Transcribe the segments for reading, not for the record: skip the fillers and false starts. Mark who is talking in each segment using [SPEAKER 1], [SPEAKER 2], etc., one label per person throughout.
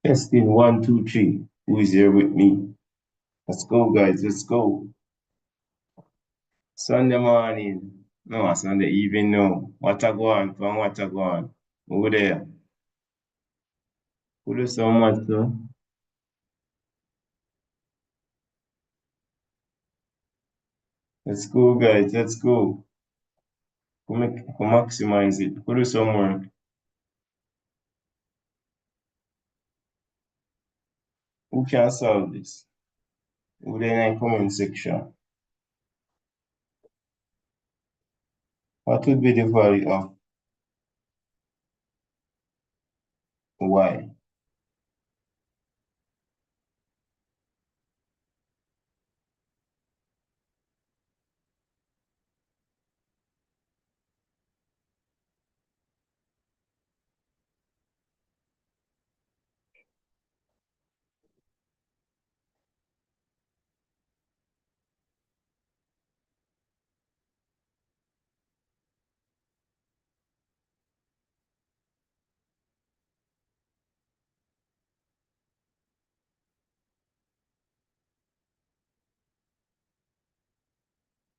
[SPEAKER 1] Testing one, two, three. Who is here with me? Let's go, guys. Let's go. Sunday morning. No, Sunday evening. No. What a go on? From what a go on? Over there. Who do so much, so? Let's go, guys. Let's go. Who maximize it? Who do some work? Who can solve this? Who there in the comment section? What would be the value of y?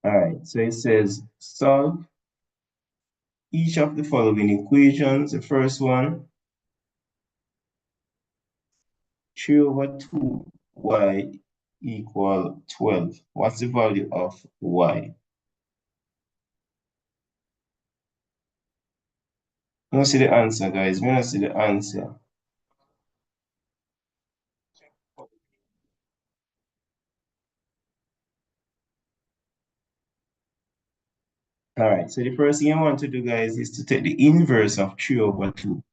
[SPEAKER 1] All right. So it says solve each of the following equations. The first one, 3 over 2y equal 12. What's the value of y? We don't see the answer, guys. We don't see the answer. All right, so the first thing I want to do, guys, is to take the inverse of 3 over 2.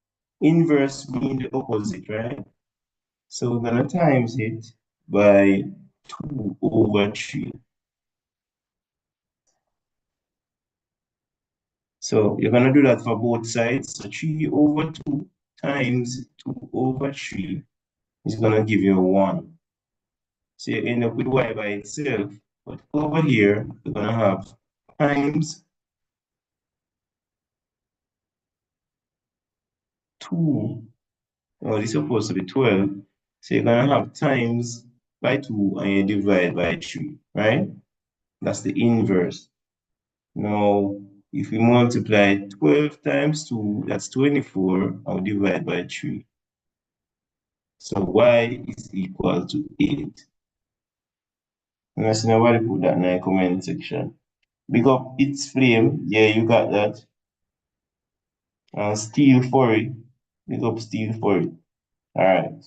[SPEAKER 1] Inverse being the opposite, right? So we're going to times it by 2 over 3. So you're going to do that for both sides. So 3 over 2 times 2 over 3 is going to give you 1. So you end up with y by itself. But over here, we're going to have times 2. Oh, this is supposed to be 12. So you're going to have times by 2 and you divide by 3, right? That's the inverse. Now, if we multiply 12 times 2, that's 24, and we divide by 3. So y is equal to 8. And I see nobody put that in the comment section. Big up its flame. Yeah, you got that. And steel for it. Big up steel for it. All right.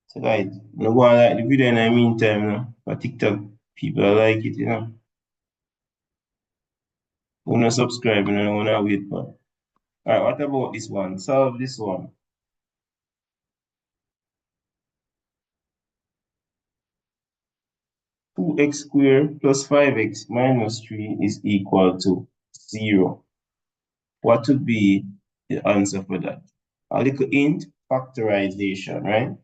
[SPEAKER 1] So guys, no go and like the video in the meantime, you know. For TikTok, people like it, you know. Wanna subscribe and I wanna wait for. Alright, what about this one? Solve this one. 2x squared plus 5x minus 3 is equal to 0. What would be the answer for that? A little hint, factorization, right?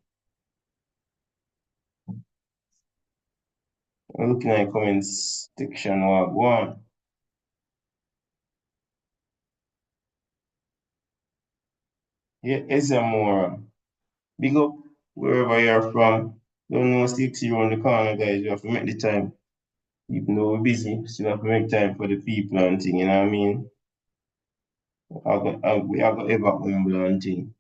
[SPEAKER 1] I'm looking at the comments section one. Yeah, Ezamora. Big up wherever you're from. Don't know 60 on the corner, guys. You have to make the time. Even though we're busy, still have to make time for the people and thing, you know what I mean? We have got ever humble and thing.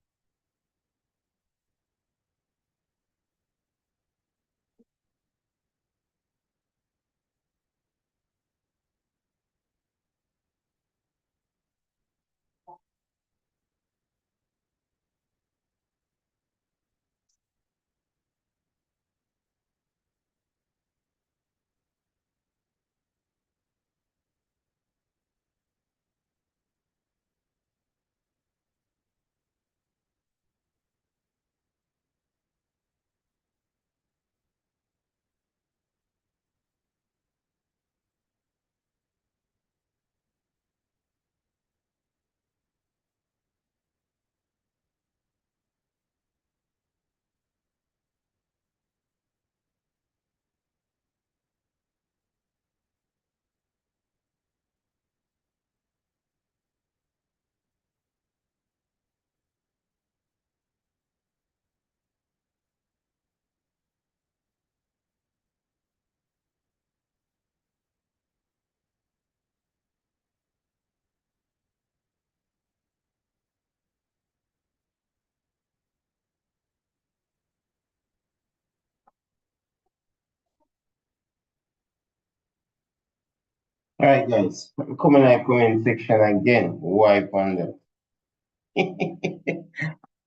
[SPEAKER 1] All right, guys. Come in the comment section again. Wipe on that.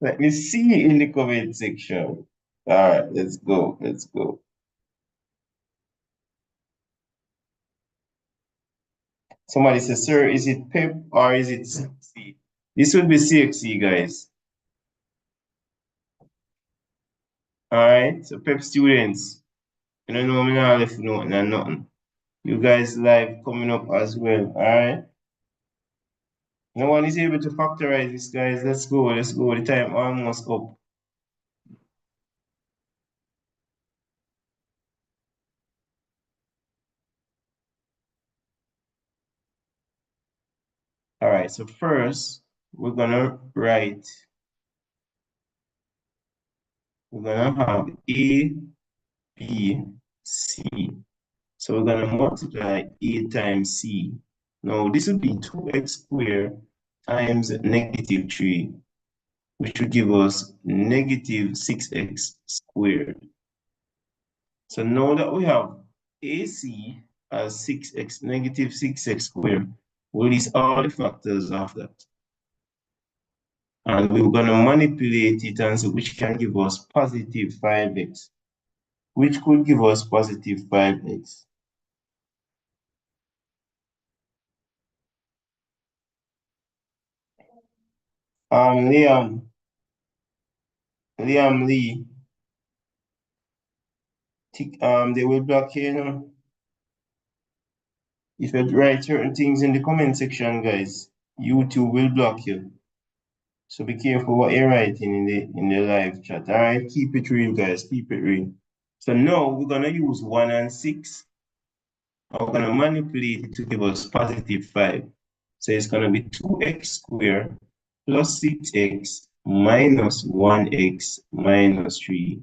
[SPEAKER 1] Let me see you in the comment section. All right, let's go. Let's go. Somebody says, sir, is it PEP or is it CXC? This would be CXC, guys. All right, so PEP students, you don't know me now left nothing and nothing. You guys live coming up as well. All right. No one is able to factorize this, guys. Let's go. Let's go. The time almost up. All right. So first, we're gonna write. We're gonna have A, B, C. So we're gonna multiply A times C. Now this would be 2x squared times negative 3, which would give us negative 6x squared. So now that we have AC as 6x, negative 6x squared, we'll list all the factors of that. And we're going to manipulate it and see which can give us positive 5x, which could give us positive 5x. Liam Lee, they will block you, you know. If you write certain things in the comment section, guys, YouTube will block you. So be careful what you're writing in the live chat. All right, keep it real, guys. Keep it real. So now we're gonna use 1 and 6. And we're gonna manipulate it to give us positive 5. So it's gonna be 2x squared plus 6x minus 1x minus 3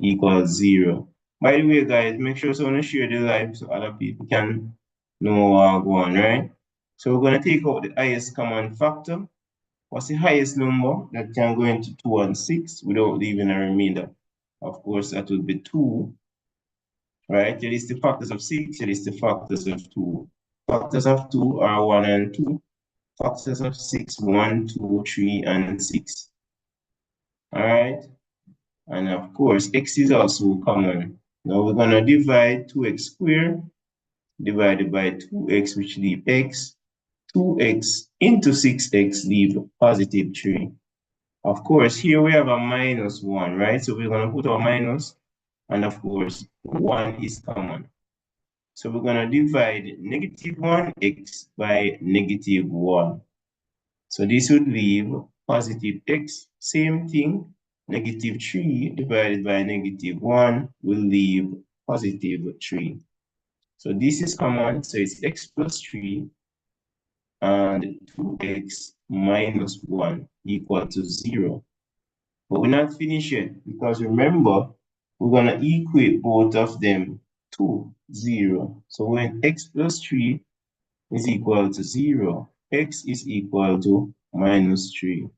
[SPEAKER 1] equals 0. By the way, guys, make sure someone share the live so other people can know what go on, right? So we're gonna take out the highest common factor. What's the highest number that can go into 2 and 6 without leaving a remainder? Of course, that would be 2, right? It is the factors of 6, it is the factors of 2. Factors of 2 are 1 and 2. Factors of 6, 1, 2, 3, and 6. All right? And of course, x is also common. Now we're going to divide 2x squared divided by 2x, which leave x. 2x into 6x leave positive 3. Of course, here we have a minus 1, right? So we're going to put our minus, and of course, 1 is common. So we're going to divide negative 1x by negative 1. So this would leave positive x. Same thing, negative 3 divided by negative 1 will leave positive 3. So this is common, so it's x plus 3 and 2x minus 1 equal to 0. But we're not finished yet because remember, we're going to equate both of them to 0. So when x plus 3 is equal to 0, x is equal to minus 3.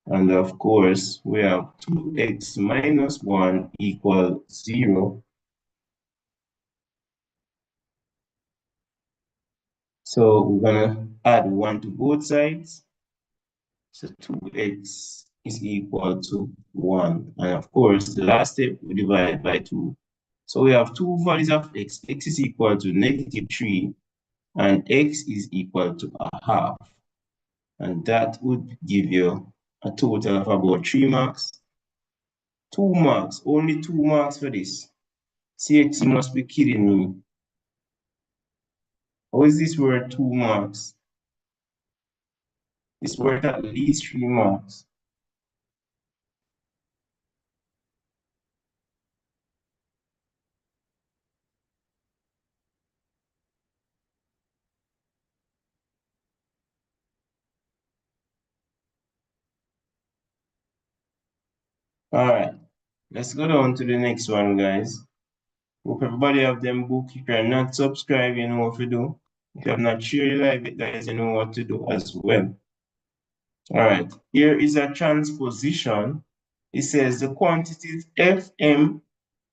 [SPEAKER 1] And of course, we have 2x minus 1 equal 0. So we're going to add 1 to both sides. So 2x is equal to 1. And of course, the last step, we divide by 2. So we have two values of x. X is equal to negative 3, and x is equal to a half. And that would give you a total of about 3 marks. 2 marks, only 2 marks for this. CX must be kidding me. How is this worth 2 marks? It's worth at least 3 marks. All right, let's go down to the next one, guys. Hope everybody have them book. If you're not subscribed, you know what to do. If you have not shared live, guys, you know what to do as well. All right, here is a transposition. It says the quantities F, M,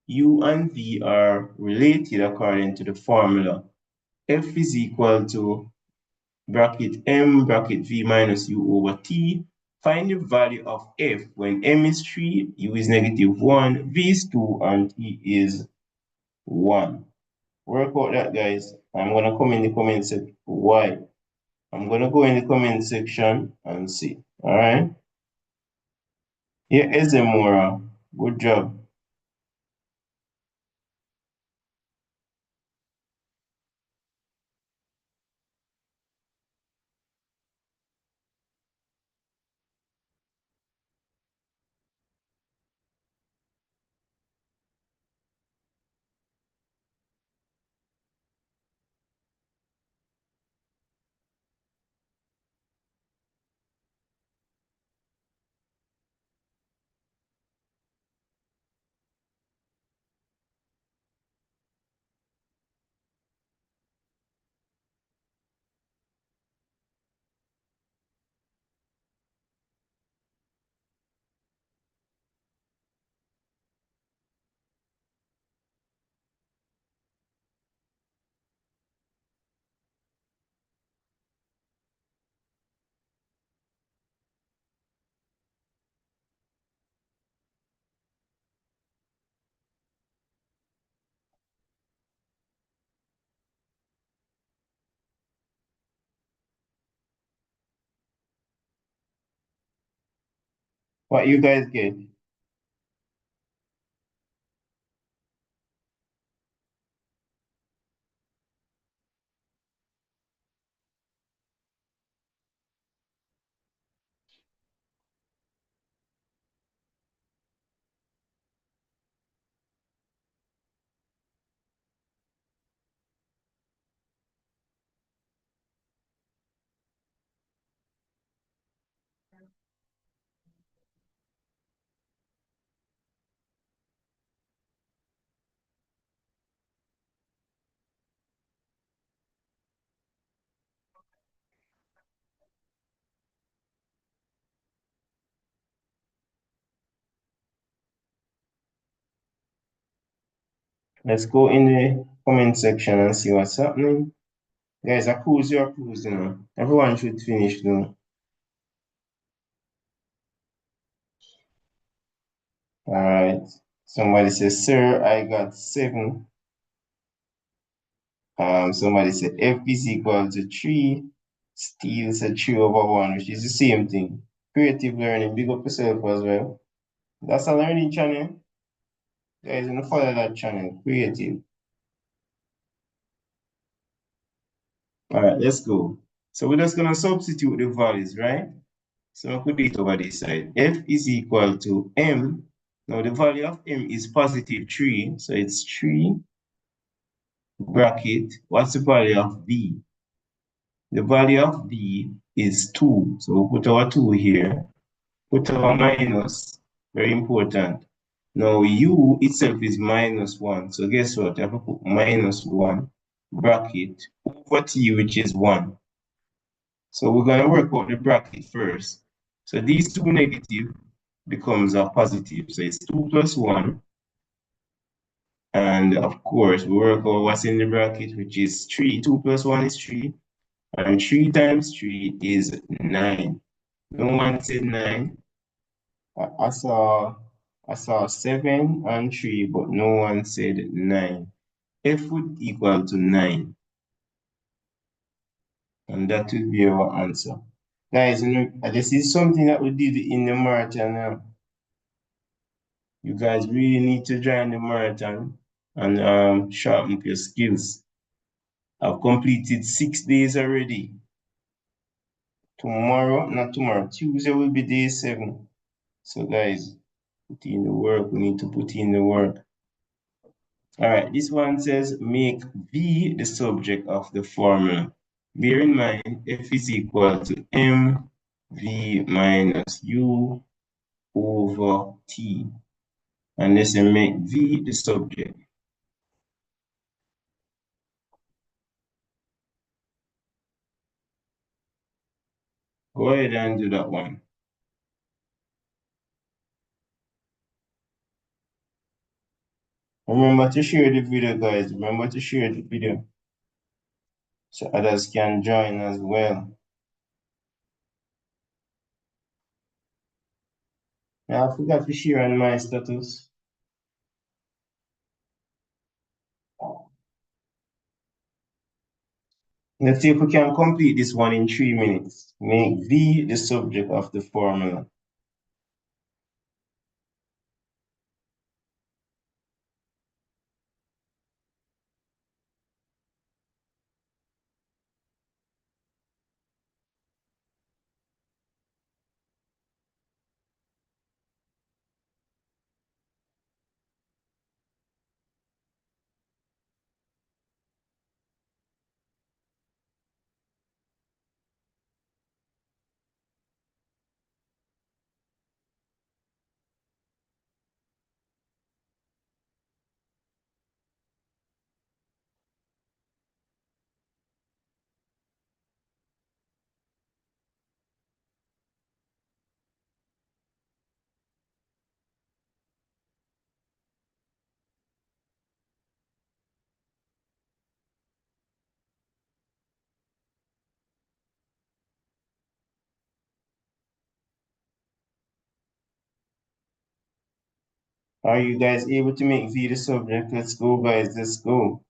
[SPEAKER 1] U, and V are related according to the formula. F is equal to bracket M bracket V minus U over T. Find the value of F when M is 3, U is -1, V is 2, and T is 1. Work out that, guys. I'm going to come in the comment section. Why? I'm going to go in the comment section and see. All right. Here is Mora. Good job. What you guys get? Let's go in the comment section and see what's happening. Guys, accuse your accuse, Everyone should finish now. All right. Somebody says, sir, I got 7. Somebody said F is equal to 3. Steve said 3 over 1, which is the same thing. Creative learning, big up yourself as well. That's a learning channel. Guys, you know, follow that channel, creative. All right, let's go. So we're just gonna substitute the values, right? So I put it over this side. F is equal to M. Now the value of M is positive 3, so it's 3 bracket. What's the value of V? The value of V is 2. So we'll put our 2 here. Put our minus, very important. Now U itself is -1. So guess what? I have to put -1 bracket over T, which is 1. So we're going to work out the bracket first. So these two negative becomes a positive. So it's 2 plus 1. And of course, we work out what's in the bracket, which is 3. 2 plus 1 is 3. And 3 times 3 is 9. No one said 9. I saw 7 and 3, but no one said 9. F would equal to 9. And that would be our answer. Guys, this is something that we did in the marathon now. You guys really need to join the marathon and sharpen up your skills. I've completed 6 days already. Tomorrow, not tomorrow, Tuesday will be day 7. So guys, put in the work. We need to put in the work. All right, this one says make V the subject of the formula. Bear in mind, F is equal to M V minus U over T. And let's say make V the subject. Go ahead and do that one. Remember to share the video, guys. Remember to share the video. so others can join as well. I forgot to share on my status. Let's see if we can complete this one in 3 minutes. Make V the subject of the formula. Are you guys able to make V the subject? Let's go, guys. Let's go.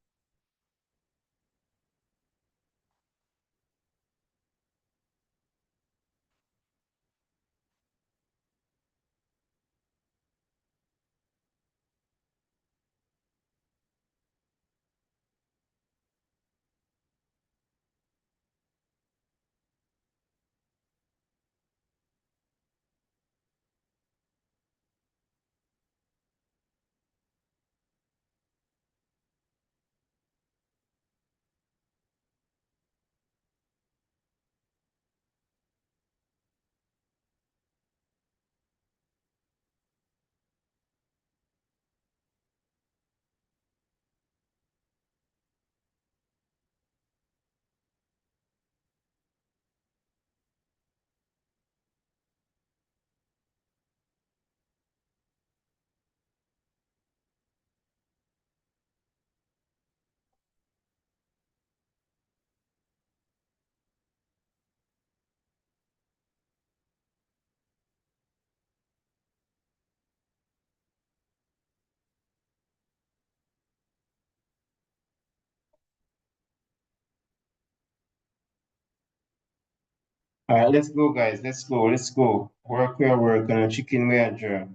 [SPEAKER 1] All right, let's go, guys. Let's go. Let's go. Work where work and a chicken where draw.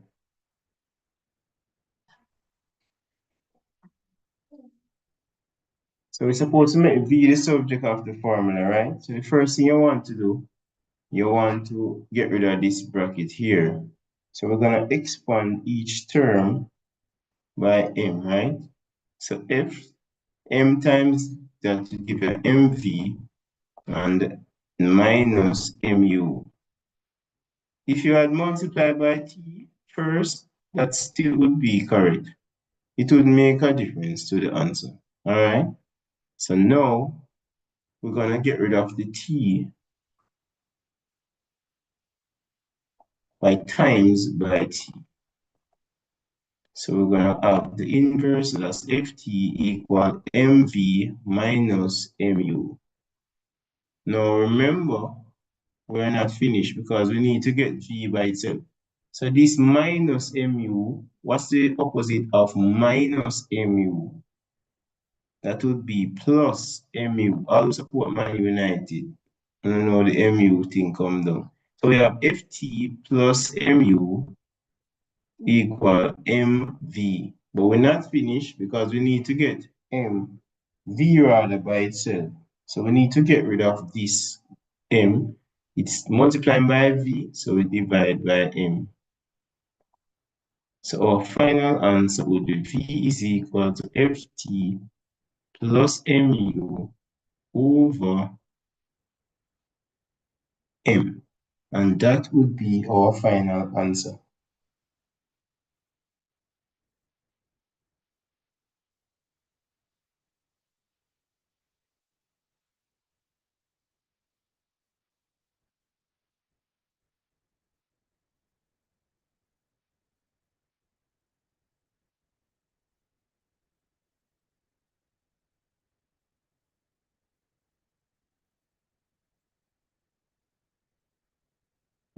[SPEAKER 1] So we're supposed to make V the subject of the formula, right? So the first thing you want to do, you want to get rid of this bracket here. So we're gonna expand each term by m, right? So if m times that will give you mv and minus mu. If you had multiplied by t first, that still would be correct. It would make a difference to the answer. All right. So now we're gonna get rid of the t by times by t. So we're gonna have the inverse, that's ft equal mv minus mu. Now remember, we're not finished because we need to get v by itself. So this minus mu, what's the opposite of minus mu? That would be plus mu. All support Man United. I don't know the mu thing come down. So we have ft plus mu equal mv. But we're not finished because we need to get v rather by itself. So we need to get rid of this m. It's multiplying by v, so we divide by m. So our final answer would be v is equal to ft plus mu over m. And that would be our final answer.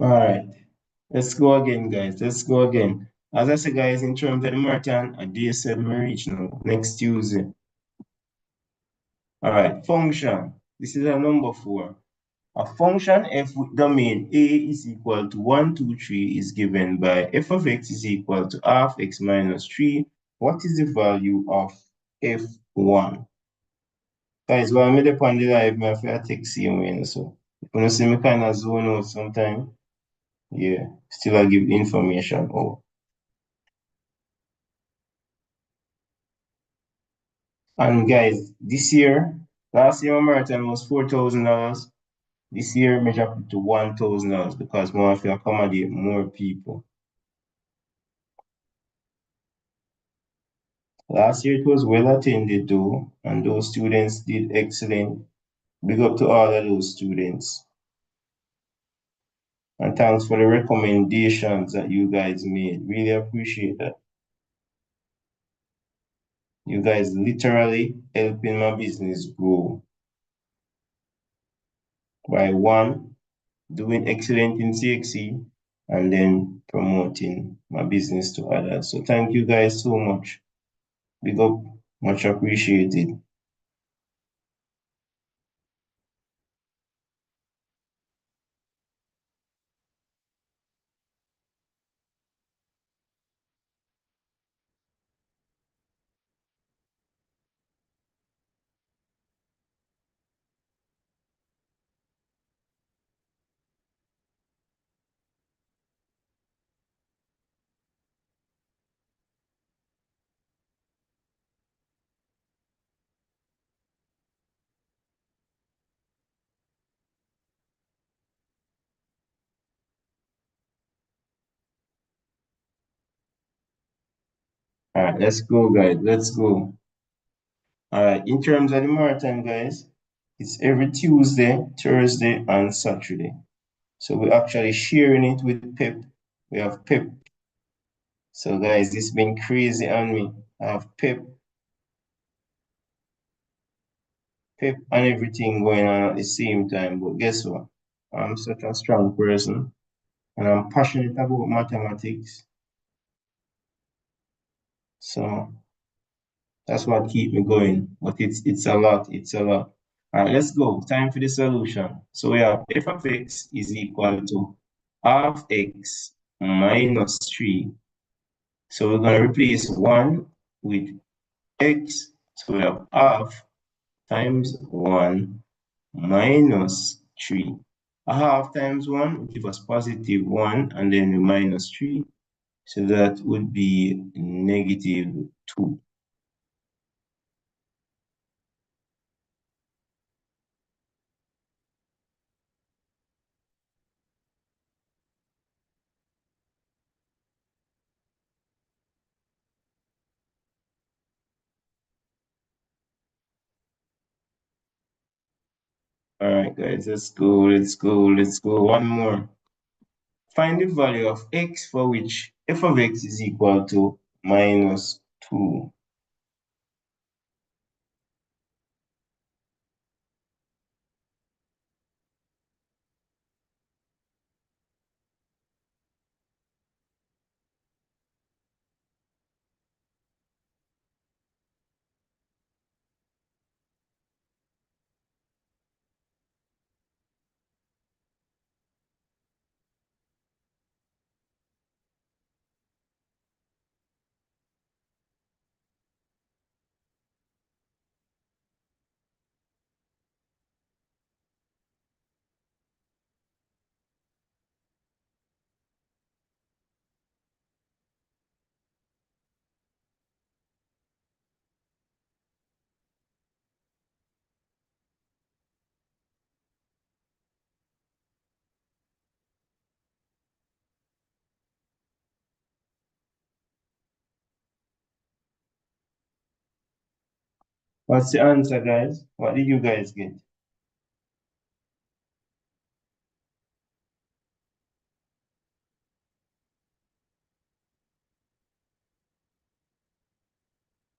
[SPEAKER 1] All right. Let's go again, guys. Let's go again. As I said, guys, in terms of the marathon, a day 7 reach now, next Tuesday. All right. Function. This is a number 4. A function f with domain A is equal to 1, 2, 3 is given by f of x is equal to half x minus 3. What is the value of f1? Guys, while I'm on the live, I have to text you, so if you see me kind of zone out sometime, yeah, still I give information. Oh, and guys, this year, last year my marathon was $4,000. This year, I drop it to $1,000 because more have to accommodate more people. Last year it was well attended though, and those students did excellent. Big up to all of those students. And thanks for the recommendations that you guys made. Really appreciate that. You guys literally helping my business grow by one, doing excellent in CXC, and then promoting my business to others. So thank you guys so much. Big up, much appreciated. All right, let's go, guys. Let's go. All right, in terms of the marathon, guys, it's every Tuesday, Thursday, and Saturday. So we're actually sharing it with Pep. We have Pep. So, guys, it's been crazy on me. I have Pep, and everything going on at the same time. But guess what? I'm such a strong person, and I'm passionate about mathematics. So that's what keep me going. But it's a lot. It's a lot. All right, let's go. Time for the solution. So we have f of x is equal to half x minus 3. So we're going to replace 1 with x. So we have half times 1 minus 3. A half times 1 will give us positive 1 and then the minus 3. So that would be negative 2. All right, guys, let's go, let's go, let's go. One more. Find the value of x for which f of x is equal to minus 2. What's the answer, guys? What did you guys get?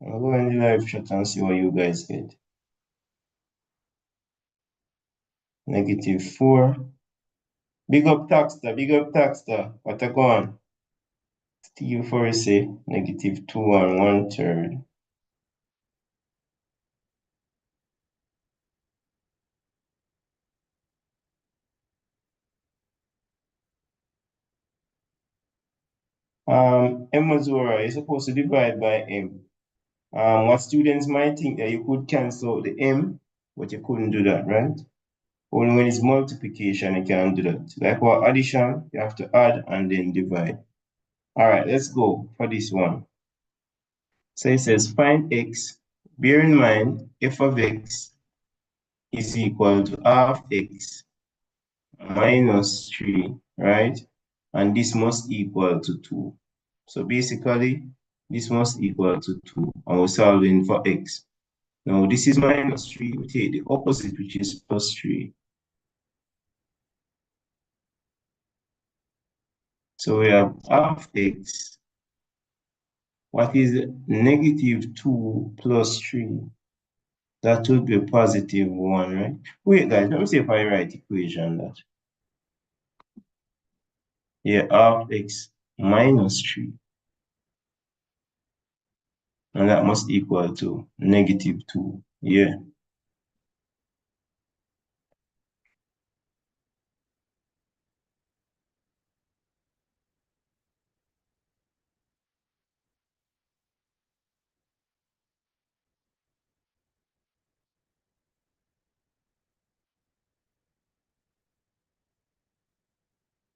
[SPEAKER 1] I'll go in the live chat and see what you guys get. -4. Big up Taxter. What a go on? Steve Forrest, negative 2 and 1/3. Emozora, you're supposed to divide by M. What students might think that you could cancel out the M, but you couldn't do that, right? Only when it's multiplication, you can do that. Like what addition, you have to add and then divide. All right, let's go for this one. So it says find x. Bear in mind, f of x is equal to half x minus 3, right? And this must equal to 2. So basically, this must equal to 2. And we're solving for x. Now, this is minus 3. We take the opposite, which is plus 3. So we have half x. What is negative 2 plus 3? That would be positive 1, right? Wait, guys, let me see if I write equation that. Yeah, half x minus 3. And that must equal to negative 2. Yeah.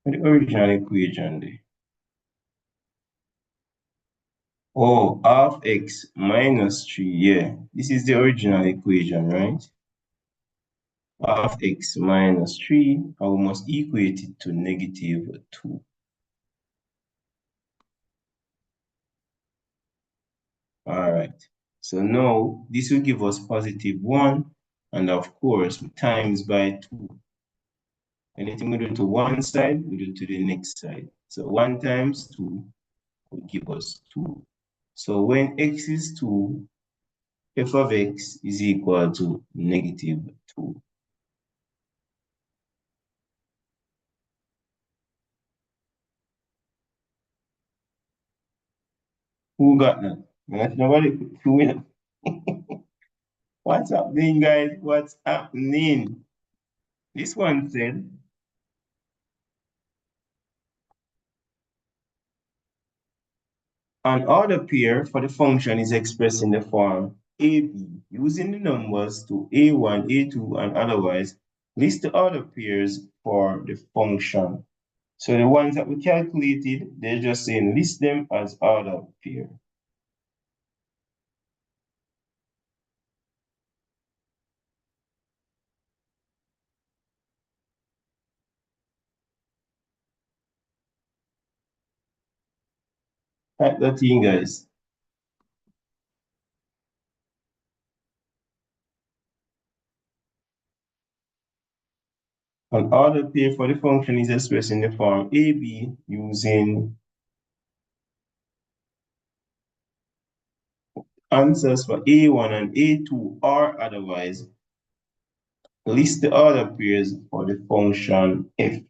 [SPEAKER 1] The original equation there. Oh, half x minus 3. Yeah. This is the original equation, right? Half x minus 3, and we must equate it to negative 2. All right. So now this will give us positive 1, and of course, times by 2. Anything we do to one side, we do to the next side. So 1 times 2 will give us 2. So when x is 2, f of x is equal to negative 2. Who got that? Nobody could win. What's happening, guys? What's happening? This one said, an order pair for the function is expressed in the form AB using the numbers to A1, A2, and otherwise. List the order pairs for the function. So the ones that we calculated, they're just saying list them as order pair. Type that in, guys. An order pair for the function is expressed in the form AB using answers for A1 and A2 or otherwise. List the order pairs for the function f.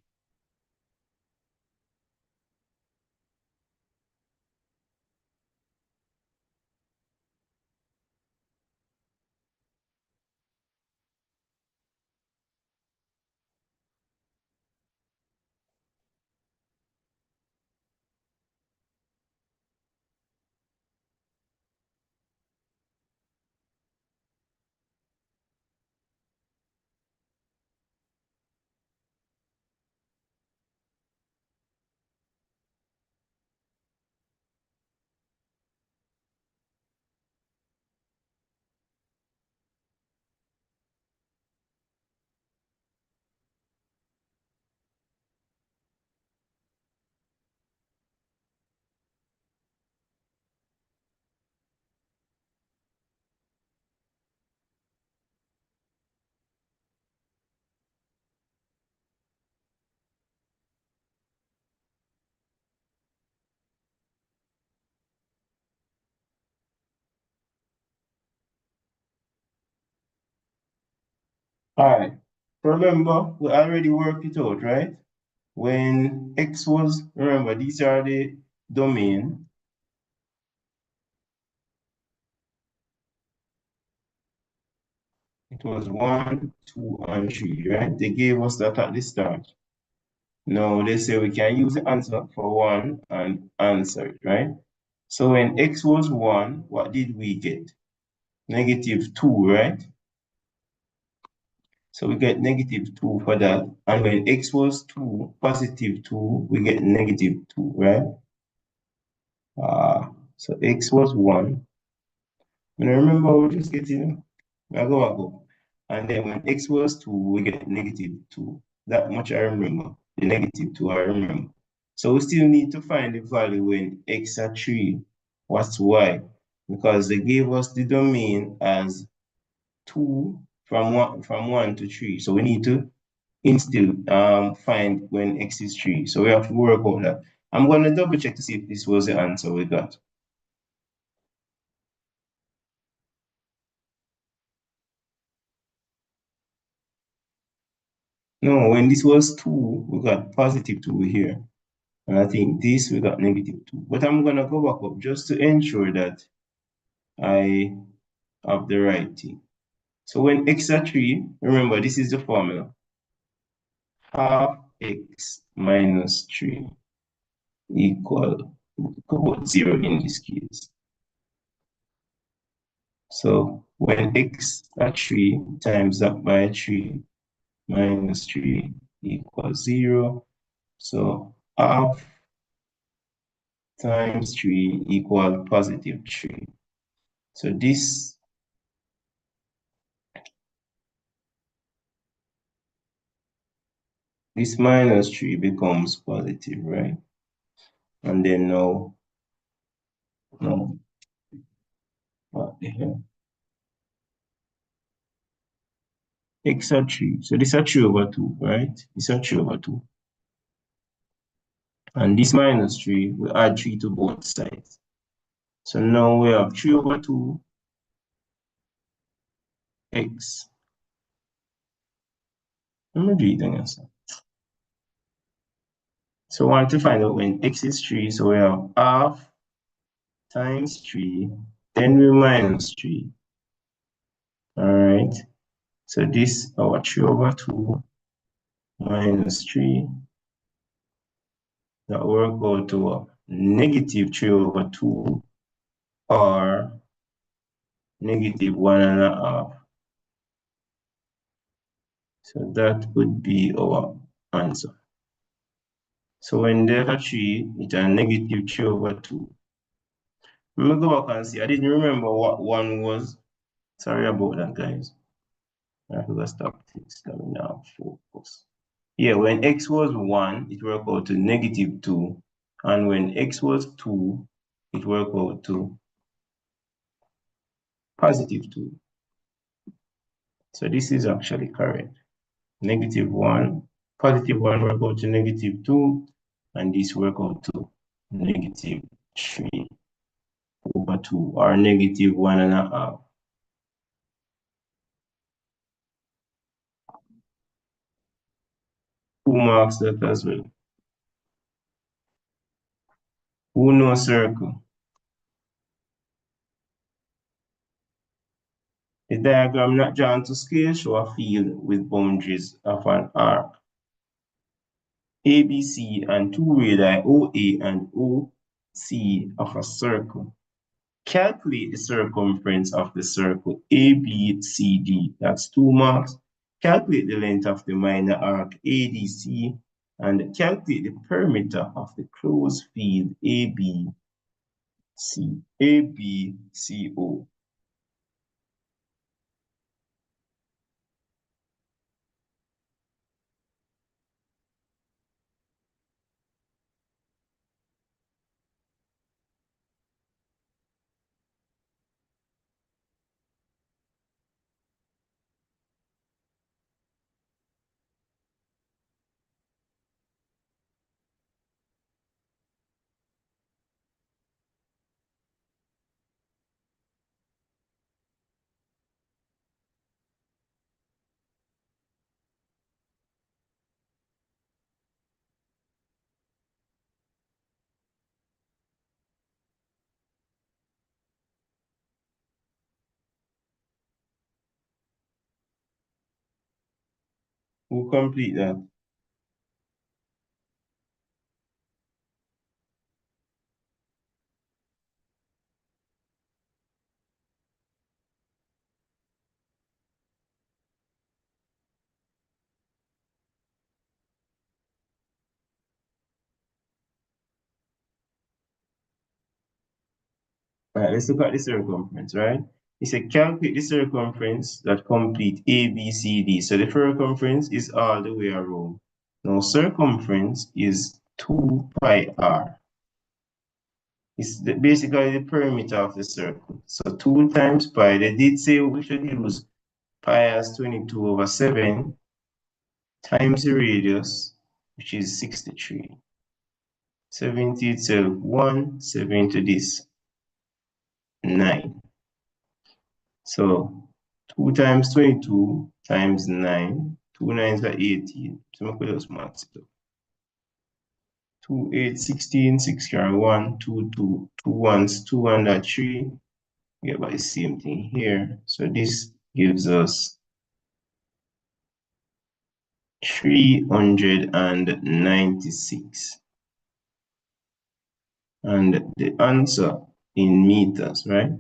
[SPEAKER 1] All right. Remember, we already worked it out, right? when x was, remember, these are the domain. It was 1, 2, and 3, right? They gave us that at the start. Now they say we can use the answer for 1 and answer it, right? So when x was 1, what did we get? -2, right? So we get -2 for that. And when x was 2, +2, we get -2, right? So x was 1. And I remember we just getting, I go. And then when x was 2, we get -2. That much I remember. The -2 I remember. So we still need to find the value when x are 3. What's y? Because they gave us the domain as 2 from 1 to 3. So we need to instill find when x is 3. So we have to work out that. I'm going to double check to see if this was the answer we got. No, when this was 2, we got +2 here. And I think this we got -2. But I'm going to go back up just to ensure that I have the right thing. So when x are 3, remember this is the formula. Half x minus 3 equal 0 in this case. So when x are 3 times that by 3 minus 3 equals 0. So half times 3 equal +3. So this -3 becomes positive, right? And then now, what the hell? X are 3. So this are 3/2, right? This are 3/2. And this -3, we add 3 to both sides. So now we have 3/2 x. Let me do it again. So we want to find out when x is 3. So we have half times 3, then we minus 3. All right. So this our 3/2 minus 3. That work out to a -3/2 or -1.5. So that would be our answer. So when delta 3, it's a -3/2. Let me go back and see. I didn't remember what 1 was. Sorry about that, guys. I have to stop this. Let me now focus. Yeah, when x was 1, it worked out to -2. And when x was 2, it worked out to +2. So this is actually correct. -1, +1 work out to -2, and this work out to -3/2 or -1.5. Who marks that as well? Who knows circle? The diagram not drawn to scale show a field with boundaries of an arc ABC and two radii OA and OC of a circle. Calculate the circumference of the circle ABCD. That's 2 marks. Calculate the length of the minor arc ADC and calculate the perimeter of the closed field ABCO. Who complete that? Right, let's look at the circumference, right? It said calculate the circumference that complete A, B, C, D. So the circumference is all the way around. Now circumference is 2 pi r. It's basically the perimeter of the circle. So 2 times pi, they did say we should use pi as 22/7 times the radius, which is 63. 70 itself 1, 7 to this 9. So 2 times 22 times 9, 2 nines are 18. So I'm going to just max it up. 2, 8, 16, 6 carry 1, 2, 2, 2 ones, 2 under 3. We get about the same thing here. So this gives us 396. And the answer in meters, right?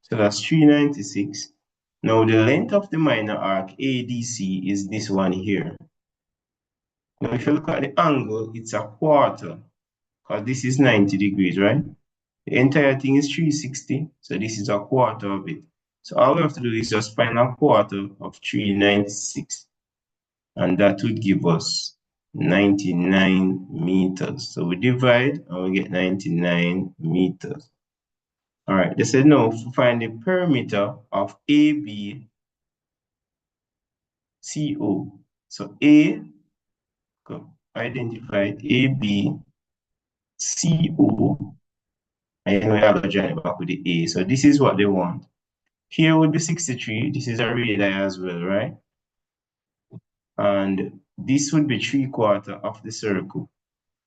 [SPEAKER 1] So that's 396. Now the length of the minor arc ADC is this one here. Now if you look at the angle, it's a quarter, because this is 90 degrees, right? The entire thing is 360, so this is a quarter of it. So all we have to do is just find a quarter of 396, and that would give us 99 meters. So we divide and we get 99 meters. All right, they said no, to find the perimeter of ABCO. So A, identified ABCO. And you know, you have to join it back with the A. So this is what they want. Here would be 63. This is a radii as well, right? And this would be 3/4 of the circle.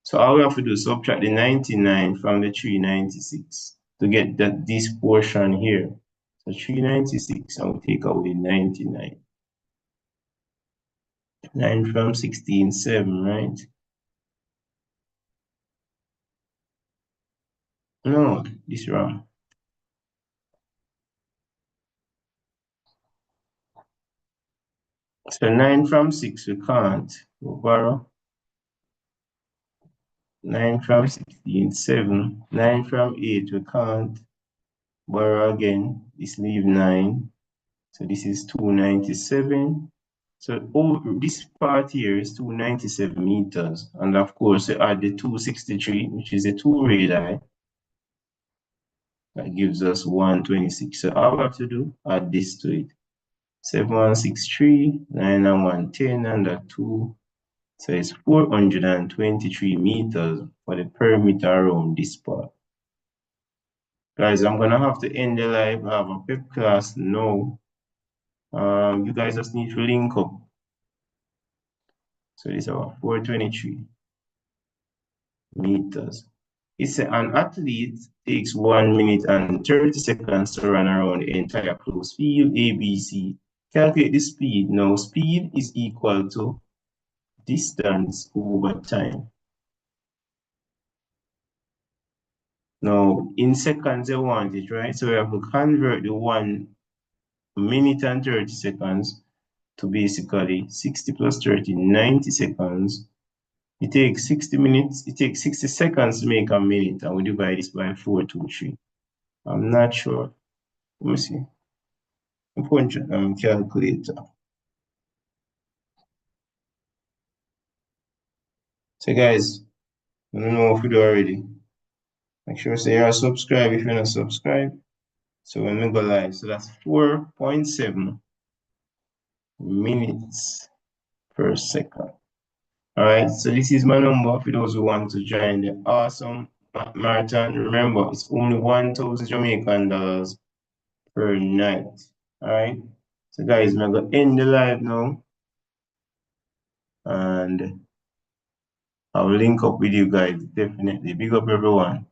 [SPEAKER 1] So all we have to do is subtract the 99 from the 396 to get this portion here. So 396, and we take away 99. 9 from 16, 7, right? No, this is wrong. So 9 from 6, we can't. We'll borrow. 9 from 16, 7. 9 from 8, we can't. Borrow again. This leave 9. So this is 297. So this part here is 297 meters. And of course, you add the 263, which is the 2 radii. That gives us 126. So all we have to do, add this to it. 7163, 9 and 110, and that 2. So it's 423 meters for the perimeter around this part. Guys, I'm gonna have to end the live. I have a pep class now. You guys just need to link up. So this is our 423 meters. It's an athlete takes 1 minute and 30 seconds to run around the entire closed field ABC. Calculate the speed. Now, speed is equal to distance over time. Now, in seconds, they want it, right? So we have to convert the 1 minute and 30 seconds to basically 60 plus 30, 90 seconds. It takes 60 minutes, it takes 60 seconds to make a minute, and we divide this by 423. I'm not sure. Let me see. Important calculator. So guys, I don't know if you do already. Make sure say you're subscribed if you're not subscribed. So when we go live, so that's 4.7 minutes per second. All right, so this is my number for those who want to join the awesome marathon. Remember, it's only 1,000 Jamaican dollars per night. All right, so guys, I'm gonna end the live now, and I'll link up with you guys definitely. Big up everyone.